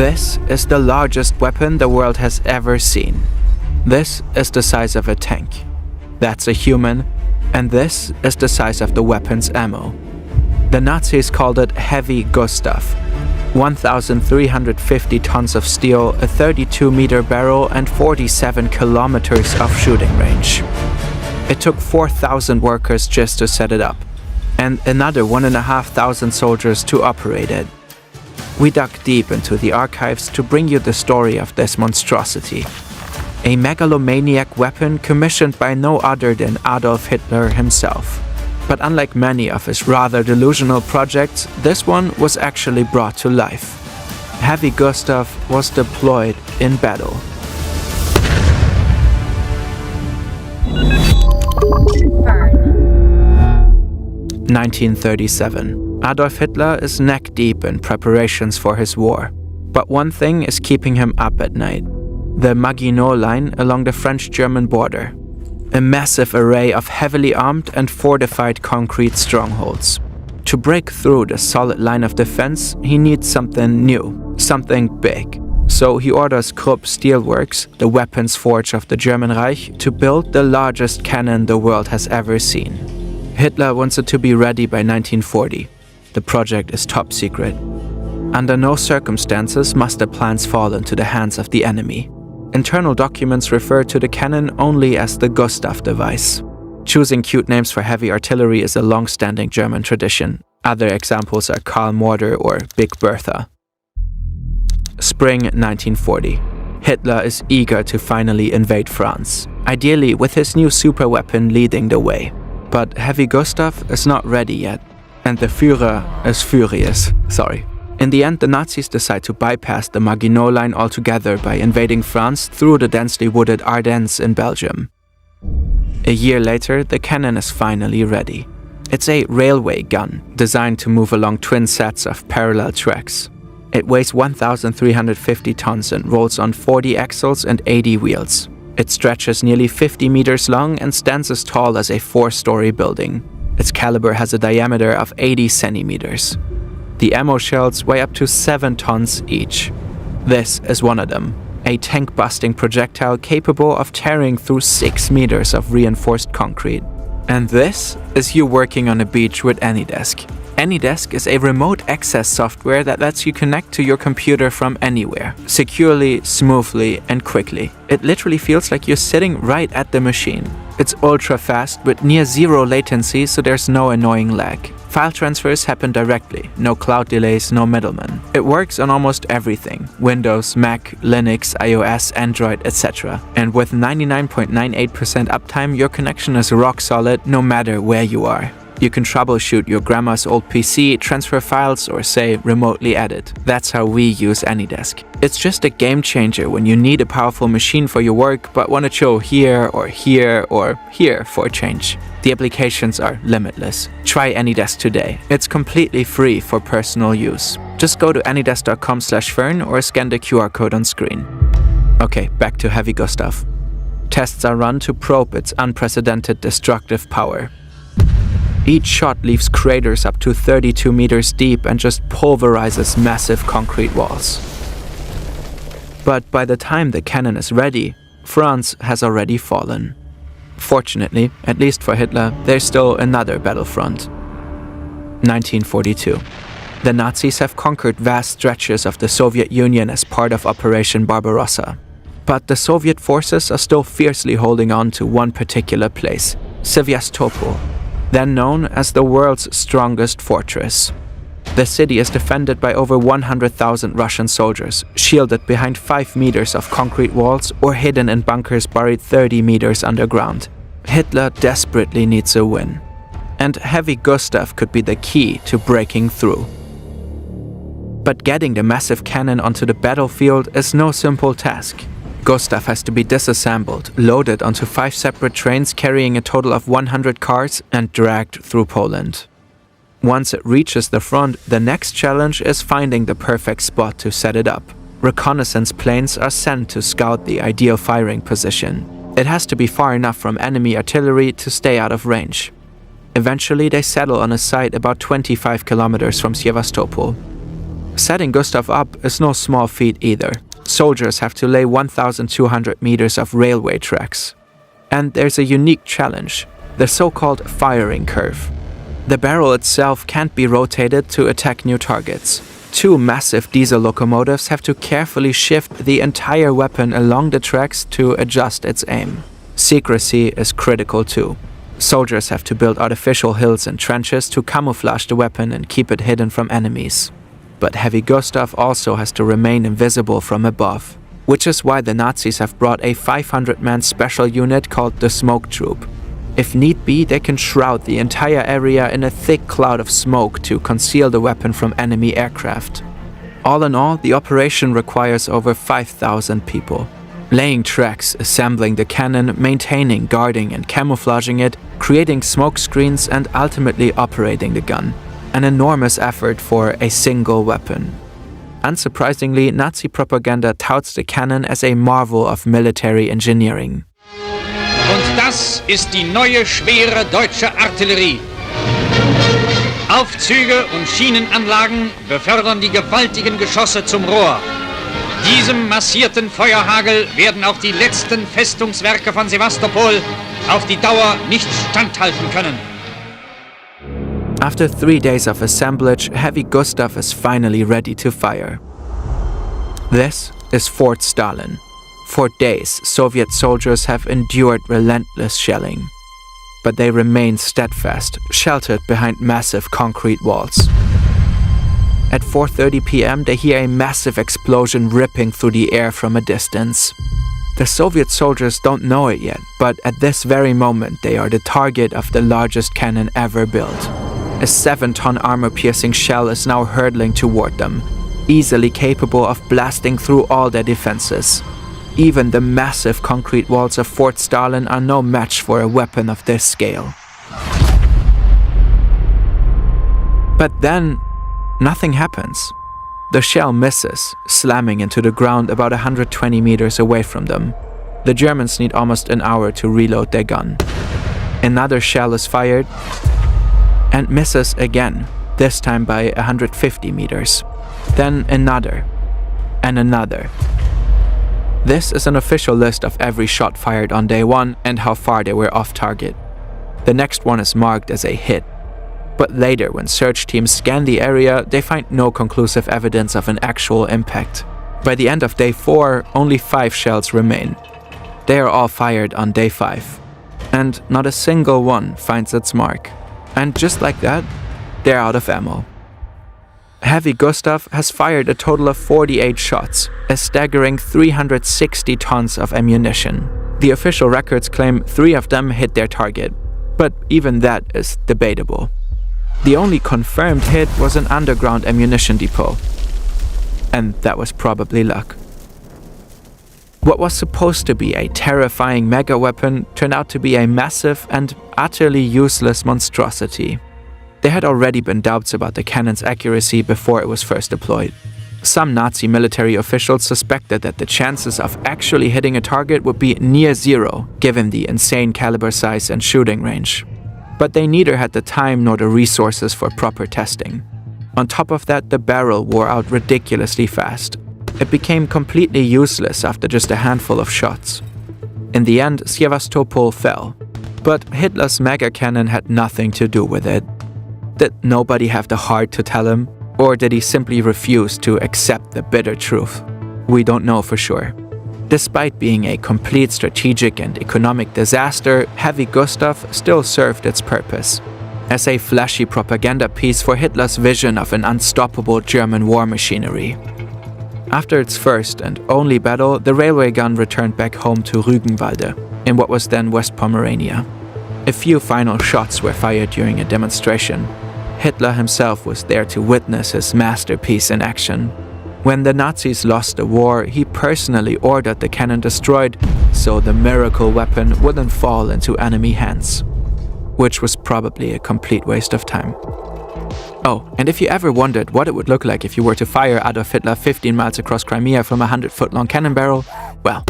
This is the largest weapon the world has ever seen. This is the size of a tank. That's a human, and this is the size of the weapon's ammo. The Nazis called it Heavy Gustav. 1,350 tons of steel, a 32-meter barrel, and 47 kilometers of shooting range. It took 4,000 workers just to set it up, and another 1,500 soldiers to operate it. We dug deep into the archives to bring you the story of this monstrosity. A megalomaniac weapon commissioned by no other than Adolf Hitler himself. But unlike many of his rather delusional projects, this one was actually brought to life. Heavy Gustav was deployed in battle. Burn. 1937. Adolf Hitler is neck-deep in preparations for his war. But one thing is keeping him up at night. The Maginot Line along the French-German border. A massive array of heavily armed and fortified concrete strongholds. To break through the solid line of defense, he needs something new, something big. So he orders Krupp Steelworks, the weapons forge of the German Reich, to build the largest cannon the world has ever seen. Hitler wants it to be ready by 1940. The project is top secret. Under no circumstances must the plans fall into the hands of the enemy. Internal documents refer to the cannon only as the Gustav device. Choosing cute names for heavy artillery is a long-standing German tradition. Other examples are Karl Morder or Big Bertha. Spring 1940. Hitler is eager to finally invade France, ideally with his new superweapon leading the way. But Heavy Gustav is not ready yet, and the Führer is furious. In the end, the Nazis decide to bypass the Maginot Line altogether by invading France through the densely wooded Ardennes in Belgium. A year later, the cannon is finally ready. It's a railway gun, designed to move along twin sets of parallel tracks. It weighs 1,350 tons and rolls on 40 axles and 80 wheels. It stretches nearly 50 meters long and stands as tall as a 4-story building. Its caliber has a diameter of 80 centimeters. The ammo shells weigh up to 7 tons each. This is one of them, a tank-busting projectile capable of tearing through 6 meters of reinforced concrete. And this is you working on a beach with AnyDesk. AnyDesk is a remote access software that lets you connect to your computer from anywhere, securely, smoothly, and quickly. It literally feels like you're sitting right at the machine. It's ultra fast with near zero latency, so there's no annoying lag. File transfers happen directly, no cloud delays, no middlemen. It works on almost everything: Windows, Mac, Linux, iOS, Android, etc. And with 99.98% uptime, your connection is rock solid no matter where you are. You can troubleshoot your grandma's old PC, transfer files, or say, remotely edit. That's how we use AnyDesk. It's just a game changer when you need a powerful machine for your work but want to chill here or here or here for a change. The applications are limitless. Try AnyDesk today. It's completely free for personal use. Just go to anydesk.com/fern or scan the QR code on screen. Okay, back to Heavy Gustav. Tests are run to probe its unprecedented destructive power. Each shot leaves craters up to 32 meters deep and just pulverizes massive concrete walls. But by the time the cannon is ready, France has already fallen. Fortunately, at least for Hitler, there's still another battlefront. 1942. The Nazis have conquered vast stretches of the Soviet Union as part of Operation Barbarossa. But the Soviet forces are still fiercely holding on to one particular place, Sevastopol, then known as the world's strongest fortress. The city is defended by over 100,000 Russian soldiers, shielded behind 5 meters of concrete walls or hidden in bunkers buried 30 meters underground. Hitler desperately needs a win. And Heavy Gustav could be the key to breaking through. But getting the massive cannon onto the battlefield is no simple task. Gustav has to be disassembled, loaded onto 5 separate trains carrying a total of 100 cars, and dragged through Poland. Once it reaches the front, the next challenge is finding the perfect spot to set it up. Reconnaissance planes are sent to scout the ideal firing position. It has to be far enough from enemy artillery to stay out of range. Eventually, they settle on a site about 25 kilometers from Sevastopol. Setting Gustav up is no small feat either. Soldiers have to lay 1,200 meters of railway tracks. And there's a unique challenge, the so-called firing curve. The barrel itself can't be rotated to attack new targets. Two massive diesel locomotives have to carefully shift the entire weapon along the tracks to adjust its aim. Secrecy is critical too. Soldiers have to build artificial hills and trenches to camouflage the weapon and keep it hidden from enemies. But Heavy Gustav also has to remain invisible from above, which is why the Nazis have brought a 500-man special unit called the Smoke Troop. If need be, they can shroud the entire area in a thick cloud of smoke to conceal the weapon from enemy aircraft. All in all, the operation requires over 5,000 people. Laying tracks, assembling the cannon, maintaining, guarding and camouflaging it, creating smoke screens and ultimately operating the gun. An enormous effort for a single weapon. Unsurprisingly, Nazi propaganda touts the cannon as a marvel of military engineering. Und das ist die neue schwere deutsche Artillerie. Aufzüge und Schienenanlagen befördern die gewaltigen Geschosse zum Rohr. Diesem massierten Feuerhagel werden auch die letzten Festungswerke von Sevastopol auf die Dauer nicht standhalten können. After 3 days of assemblage, Heavy Gustav is finally ready to fire. This is Fort Stalin. For days, Soviet soldiers have endured relentless shelling. But they remain steadfast, sheltered behind massive concrete walls. At 4:30 p.m., they hear a massive explosion ripping through the air from a distance. The Soviet soldiers don't know it yet, but at this very moment, they are the target of the largest cannon ever built. A 7-ton armor-piercing shell is now hurtling toward them, easily capable of blasting through all their defenses. Even the massive concrete walls of Fort Stalin are no match for a weapon of this scale. But then, nothing happens. The shell misses, slamming into the ground about 120 meters away from them. The Germans need almost an hour to reload their gun. Another shell is fired and misses again, this time by 150 meters. Then another, and another. This is an official list of every shot fired on day one and how far they were off target. The next one is marked as a hit. But later, when search teams scan the area, they find no conclusive evidence of an actual impact. By the end of day 4, only 5 shells remain. They are all fired on day 5. And not a single one finds its mark. And just like that, they're out of ammo. Heavy Gustav has fired a total of 48 shots, a staggering 360 tons of ammunition. The official records claim 3 of them hit their target, but even that is debatable. The only confirmed hit was an underground ammunition depot. And that was probably luck. What was supposed to be a terrifying mega weapon turned out to be a massive and utterly useless monstrosity. There had already been doubts about the cannon's accuracy before it was first deployed. Some Nazi military officials suspected that the chances of actually hitting a target would be near zero, given the insane caliber size and shooting range. But they neither had the time nor the resources for proper testing. On top of that, the barrel wore out ridiculously fast. It became completely useless after just a handful of shots. In the end, Sevastopol fell. But Hitler's mega cannon had nothing to do with it. Did nobody have the heart to tell him? Or did he simply refuse to accept the bitter truth? We don't know for sure. Despite being a complete strategic and economic disaster, Heavy Gustav still served its purpose as a flashy propaganda piece for Hitler's vision of an unstoppable German war machinery. After its first and only battle, the railway gun returned back home to Rügenwalde, in what was then West Pomerania. A few final shots were fired during a demonstration. Hitler himself was there to witness his masterpiece in action. When the Nazis lost the war, he personally ordered the cannon destroyed so the miracle weapon wouldn't fall into enemy hands. Which was probably a complete waste of time. Oh, and if you ever wondered what it would look like if you were to fire Adolf Hitler 15 miles across Crimea from a 100-foot-long cannon barrel, well,